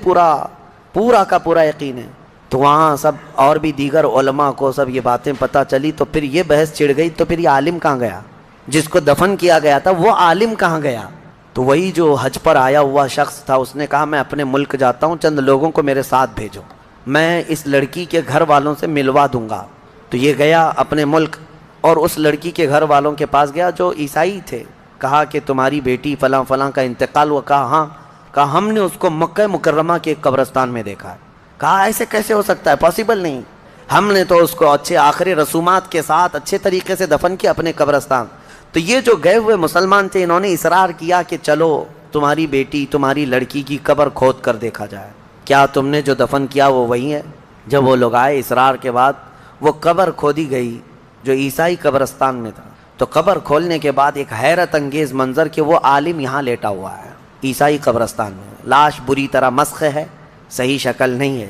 پورا کا پورا یقین ہے. تو وہاں سب اور بھی دیگر علماء کو سب یہ باتیں پتہ چلی, تو پھر یہ بحث چھڑ گئی, تو پھر یہ عالم کہاں گیا جس کو دفن کیا گیا تھا, وہ عالم کہاں گیا. تو وہی جو حج پر آیا ہوا شخص تھا اس نے کہا میں اپنے ملک جاتا ہوں, چند لوگوں کو میرے ساتھ بھیجو, میں اس لڑکی کے گھر والوں سے ملوا دوں گا. تو یہ گیا اپنے ملک اور اس لڑکی کے گھر والوں کے پاس گیا جو عیسائی تھے, کہا کہ تمہاری بیٹی فلاں فلاں کا انتقال ہوا. کہا ہاں, کہا ہم نے اس کو مکہ مکرمہ کے قبرستان میں دیکھا ہے. کہا ایسے کیسے ہو سکتا ہے, پاسبل نہیں, ہم نے تو اس کو اچھے آخری رسومات کے ساتھ اچھے طریقے سے دفن کیا اپنے قبرستان. تو یہ جو گئے ہوئے مسلمان تھے انہوں نے اصرار کیا کہ چلو تمہاری بیٹی تمہاری لڑکی کی قبر کھود کر دیکھا جائے, کیا تم نے جو دفن کیا وہ وہی ہے. جب وہ لوگ آئے اصرار کے بعد, وہ قبر کھودی گئی جو عیسائی قبرستان میں تھا. تو قبر کھولنے کے بعد ایک حیرت انگیز منظر کہ وہ عالم یہاں لیٹا ہوا ہے عیسائی قبرستان میں, لاش بری طرح مسخ ہے, صحیح شکل نہیں ہے.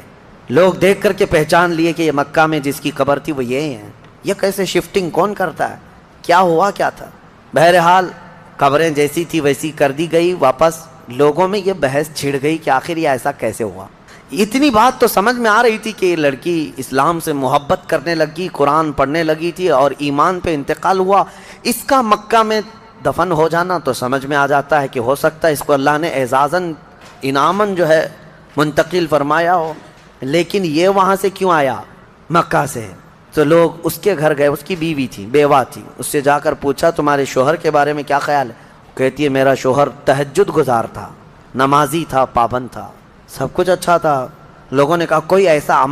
لوگ دیکھ کر کے پہچان لیے کہ یہ مکہ میں جس کی قبر تھی وہ یہ ہیں, یہ کیسے شفٹنگ کون کرتا ہے, کیا ہوا کیا تھا. بہرحال قبریں جیسی تھی ویسی کر دی گئی واپس. لوگوں میں یہ بحث چھڑ گئی کہ آخر یہ ایسا کیسے ہوا. اتنی بات تو سمجھ میں آ رہی تھی کہ یہ لڑکی اسلام سے محبت کرنے لگی, قرآن پڑھنے لگی تھی اور ایمان پہ انتقال ہوا. اس کا مکہ میں دفن ہو جانا تو سمجھ میں آ جاتا ہے کہ ہو سکتا ہے اس کو اللہ نے اعزازاً انعاماً جو ہے منتقل فرمایا ہو, لیکن یہ وہاں سے کیوں آیا مکہ سے. تو لوگ اس کے گھر گئے, اس کی بیوی تھی, بیوہ تھی, اس سے جا کر پوچھا تمہارے شوہر کے بارے میں کیا خیال ہے. کہتی ہے میرا شوہر تہجد گزار تھا, نمازی تھا, پابند تھا, سب کچھ اچھا تھا. لوگوں نے کہا کوئی ایسا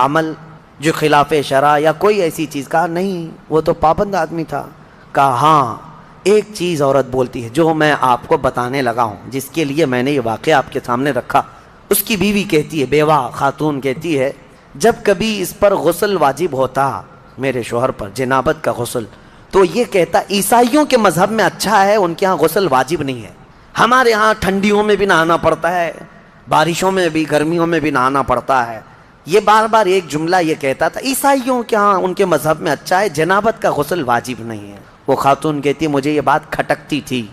عمل جو خلاف شرع یا کوئی ایسی چیز. کہا نہیں وہ تو پابند آدمی تھا. کہا ہاں ایک چیز عورت بولتی ہے جو میں آپ کو بتانے لگا ہوں, جس کے لیے میں نے یہ واقعہ آپ کے سامنے رکھا. اس کی بیوی کہتی ہے, بیوہ خاتون کہتی ہے, جب کبھی اس پر غسل واجب ہوتا میرے شوہر پر, جنابت کا غسل, تو یہ کہتا عیسائیوں کے مذہب میں اچھا ہے, ان کے ہاں غسل واجب نہیں ہے, ہمارے ہاں ٹھنڈیوں میں بھی نہانا پڑتا ہے, بارشوں میں بھی, گرمیوں میں بھی نہانا پڑتا ہے. یہ بار بار ایک جملہ یہ کہتا تھا, عیسائیوں کے ہاں ان کے مذہب میں اچھا ہے, جنابت کا غسل واجب نہیں ہے. وہ خاتون کہتی مجھے یہ بات کھٹکتی تھی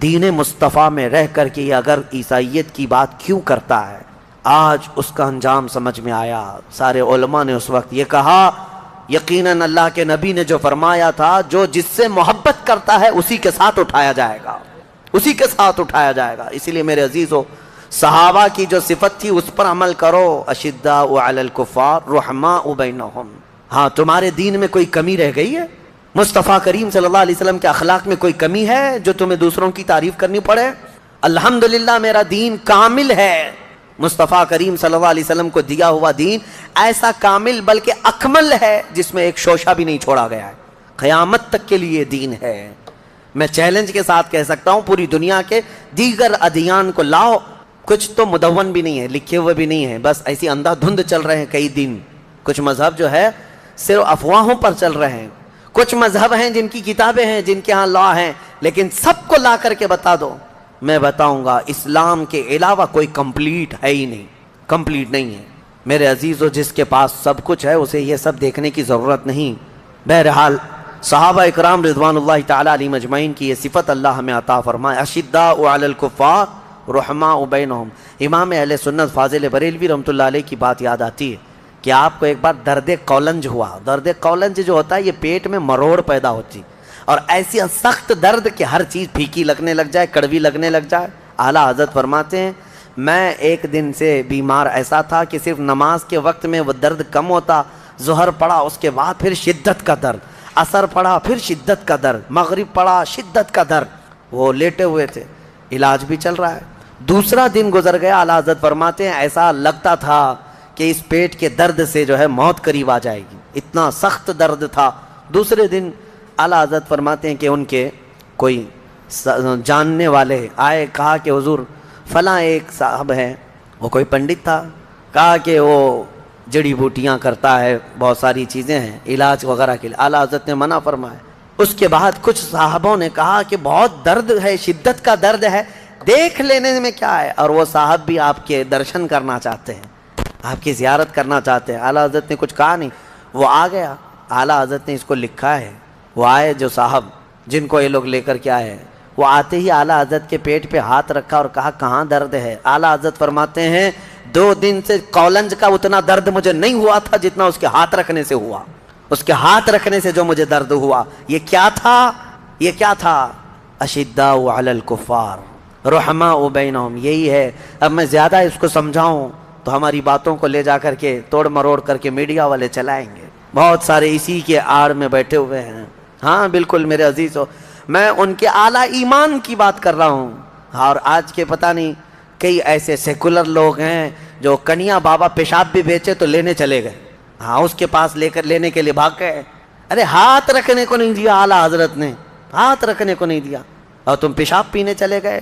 دین مصطفیٰ میں رہ کر کے یہ اگر عیسائیت کی بات کیوں کرتا ہے. آج اس کا انجام سمجھ میں آیا. سارے علماء نے اس وقت یہ کہا یقیناً اللہ کے نبی نے جو فرمایا تھا جو جس سے محبت کرتا ہے اسی کے ساتھ اٹھایا جائے گا, اسی کے ساتھ اٹھایا جائے گا. اسی لیے میرے عزیزو, صحابہ کی جو صفت تھی اس پر عمل کرو. اشداء علی الکفار رحماء بینہم. ہاں تمہارے دین میں کوئی کمی رہ گئی ہے, مصطفیٰ کریم صلی اللہ علیہ وسلم کے اخلاق میں کوئی کمی ہے جو تمہیں دوسروں کی تعریف کرنی پڑے؟ الحمدللہ میرا دین کامل ہے. مصطفیٰ کریم صلی اللہ علیہ وسلم کو دیا ہوا دین ایسا کامل بلکہ اکمل ہے جس میں ایک شوشہ بھی نہیں چھوڑا گیا ہے. قیامت تک کے لیے دین ہے. میں چیلنج کے ساتھ کہہ سکتا ہوں پوری دنیا کے دیگر ادیان کو لاؤ, کچھ تو مدون بھی نہیں ہے, لکھے ہوئے بھی نہیں ہے, بس ایسی اندھا دھند چل رہے ہیں کئی دن. کچھ مذہب جو ہے صرف افواہوں پر چل رہے ہیں. کچھ مذہب ہیں جن کی کتابیں ہیں, جن کے ہاں لا ہیں, لیکن سب کو لا کر کے بتا دو, میں بتاؤں گا اسلام کے علاوہ کوئی کمپلیٹ ہے ہی نہیں, کمپلیٹ نہیں ہے. میرے عزیزو, جس کے پاس سب کچھ ہے اسے یہ سب دیکھنے کی ضرورت نہیں. بہرحال صحابہ اکرام رضوان اللہ تعالی علیہم اجمعین کی یہ صفت اللہ ہمیں عطا فرمائے. اشداء علی الکفار رحماء بینہم. امام اہل سنت فاضل بریلوی رحمۃ اللہ علیہ کی بات یاد آتی ہے کہ آپ کو ایک بار درد قولنج ہوا. درد قولنج جو ہوتا ہے یہ پیٹ میں مروڑ پیدا ہوتی, اور ایسی سخت درد کہ ہر چیز پھیکی لگنے لگ جائے, کڑوی لگنے لگ جائے. اعلیٰ حضرت فرماتے ہیں میں ایک دن سے بیمار ایسا تھا کہ صرف نماز کے وقت میں وہ درد کم ہوتا, ظہر پڑا اس کے بعد پھر شدت کا درد, عصر پڑا پھر شدت کا درد, مغرب پڑا شدت کا درد. وہ لیٹے ہوئے تھے, علاج بھی چل رہا ہے. دوسرا دن گزر گیا, اعلیٰ حضرت فرماتے ہیں ایسا لگتا تھا کہ اس پیٹ کے درد سے جو ہے موت قریب آ جائے گی, اتنا سخت درد تھا. دوسرے دن اعلیٰ حضرت فرماتے ہیں کہ ان کے کوئی جاننے والے آئے, کہا کہ حضور فلاں ایک صاحب ہے, وہ کوئی پنڈت تھا, کہا کہ وہ جڑی بوٹیاں کرتا ہے, بہت ساری چیزیں ہیں علاج وغیرہ کے لیے. اعلیٰ حضرت نے منع فرمایا. اس کے بعد کچھ صاحبوں نے کہا کہ بہت درد ہے, شدت کا درد ہے, دیکھ لینے میں کیا ہے, اور وہ صاحب بھی آپ کے درشن کرنا چاہتے ہیں, آپ کی زیارت کرنا چاہتے ہیں. اعلیٰ حضرت نے کچھ کہا نہیں, وہ آ گیا. اعلیٰ حضرت نے اس کو لکھا ہے. وہ آئے جو صاحب جن کو یہ لوگ لے کر کے آئے ہیں, وہ آتے ہی اعلیٰ حضرت کے پیٹ پہ ہاتھ رکھا اور کہا کہاں درد ہے. اعلیٰ حضرت فرماتے ہیں 2 دن سے قولنج کا اتنا درد مجھے نہیں ہوا تھا جتنا اس کے ہاتھ رکھنے سے ہوا. اس کے ہاتھ رکھنے سے جو مجھے درد ہوا, یہ کیا تھا, یہ کیا تھا؟ اشداء علی الکفار رحماء بینہم. یہی ہے. اب میں زیادہ اس کو سمجھاؤں تو ہماری باتوں کو لے جا کر کے توڑ مروڑ کر کے میڈیا والے چلائیں گے. بہت سارے اسی کے آڑ میں بیٹھے ہوئے ہیں. ہاں بالکل میرے عزیزو, میں ان کے اعلیٰ ایمان کی بات کر رہا ہوں. اور آج کے پتہ نہیں کئی ایسے سیکولر لوگ ہیں جو کنیا بابا پیشاب بھی بیچے تو لینے چلے گئے. ہاں اس کے پاس لے کر لینے کے لیے بھاگ گئے. ارے ہاتھ رکھنے کو نہیں دیا اعلیٰ حضرت نے, ہاتھ رکھنے کو نہیں دیا, اور تم پیشاب پینے چلے گئے.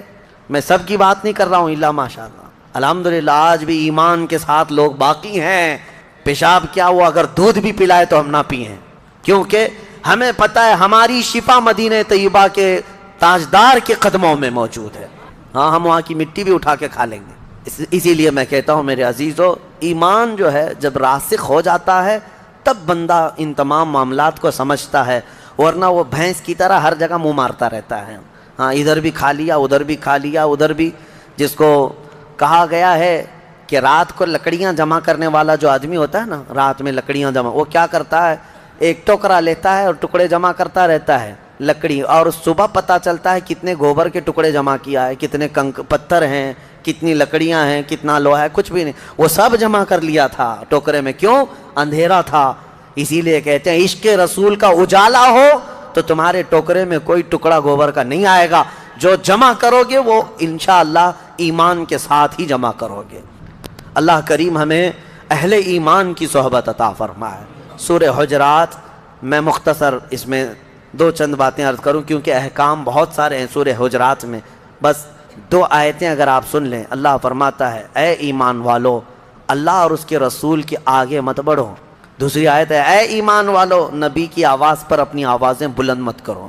میں سب کی بات نہیں کر رہا ہوں, الا ماشاء اللہ الحمدللہ آج بھی ایمان کے ساتھ لوگ باقی ہیں. پیشاب کیا ہوا, اگر دودھ بھی پلائے تو ہم نہ پئیں, کیونکہ ہمیں پتہ ہے ہماری شفا مدینہ طیبہ کے تاجدار کے قدموں میں موجود ہے. ہاں ہم وہاں کی مٹی بھی اٹھا کے کھا لیں گے. اسی لیے میں کہتا ہوں میرے عزیزو, ایمان جو ہے جب راسخ ہو جاتا ہے تب بندہ ان تمام معاملات کو سمجھتا ہے, ورنہ وہ بھینس کی طرح ہر جگہ منہ مارتا رہتا ہے. ہاں ادھر بھی کھا لیا, ادھر بھی کھا لیا, ادھر بھی. جس کو کہا گیا ہے کہ رات کو لکڑیاں جمع کرنے والا جو آدمی ہوتا ہے نا, رات میں لکڑیاں جمع, وہ کیا کرتا ہے, ایک ٹوکرا لیتا ہے اور ٹکڑے جمع کرتا رہتا ہے لکڑی, اور صبح پتہ چلتا ہے کتنے گوبر کے ٹکڑے جمع کیا ہے, کتنے پتھر ہیں, کتنی لکڑیاں ہیں, کتنا لوہا ہے, کچھ بھی نہیں, وہ سب جمع کر لیا تھا ٹوکرے میں. کیوں؟ اندھیرا تھا. اسی لیے کہتے ہیں عشق رسول کا اجالا ہو تو تمہارے ٹوکرے میں کوئی ٹکڑا گوبر کا نہیں آئے گا. جو جمع کرو گے وہ انشاءاللہ ایمان کے ساتھ ہی جمع کرو گے. اللہ کریم ہمیں اہل ایمان کی صحبت عطا فرمائے. سورہ حجرات, میں مختصر اس میں 2 چند باتیں عرض کروں کیونکہ احکام بہت سارے ہیں سورہ حجرات میں. بس 2 آیتیں اگر آپ سن لیں. اللہ فرماتا ہے اے ایمان والو اللہ اور اس کے رسول کے آگے مت بڑھو. دوسری آیت ہے اے ایمان والو نبی کی آواز پر اپنی آوازیں بلند مت کرو.